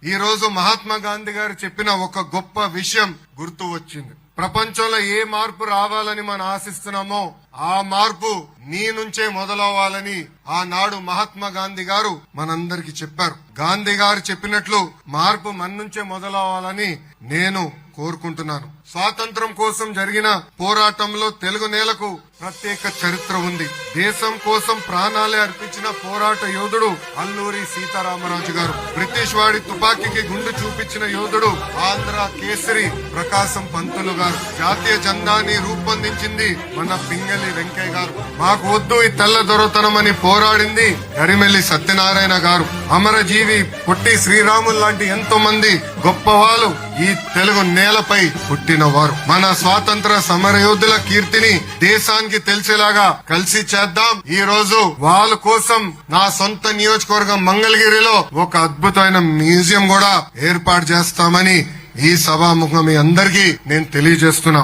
ఈ రోజు మహాత్మా గాంధీ గారు చెప్పిన ఒక గొప్ప విషయం గుర్తు వచ్చింది. ప్రపంచంలో ఏ మార్పు రావాలని మనం ఆశిస్తున్నామో ఆ మార్పు నీ నుంచే మొదలవ్వాలని ఆనాడు మహాత్మా గాంధీ గారు మనందరికి చెప్పారు. గాంధీ గారు చెప్పినట్లు మార్పు మన నుంచే మొదలవ్వాలని నేను కోరుకుంటున్నాను. స్వాతంత్రం కోసం జరిగిన పోరాటంలో తెలుగు నేలకు ప్రత్యేక చరిత్ర ఉంది. దేశం కోసం ప్రాణాలే అర్పించిన పోరాట యోధుడు అల్లూరి సీతారామరాజు గారు. బ్రిటిష్ వాడి తుపాకీకి గుండు చూపించిన యోధుడు ఆంధ్ర కేసరి ప్రకాశం పంతులు గారు. జాతీయ జెండాని రూపొందించింది మన పింగళి వెంకయ్య గారు. మాకు వద్దు ఈ తెల్ల దొరతనం అని పోరాడింది గరిమెల్లి సత్యనారాయణ గారు. అమరజీవి పొట్టి శ్రీరాములు లాంటి ఎంతో మంది గొప్ప వాళ్ళు ఈ తెలుగు నేలపై పుట్టిన వారు. మన స్వాతంత్ర సమరయోధుల కీర్తిని దేశానికి తెలిసేలాగా కలిసి చేద్దాం. ఈ రోజు వాళ్ళ కోసం నా సొంత నియోజకవర్గం మంగళగిరిలో ఒక అద్భుతమైన మ్యూజియం కూడా ఏర్పాటు చేస్తామని ఈ సభాముఖం మీ అందరికీ నేను తెలియజేస్తున్నా.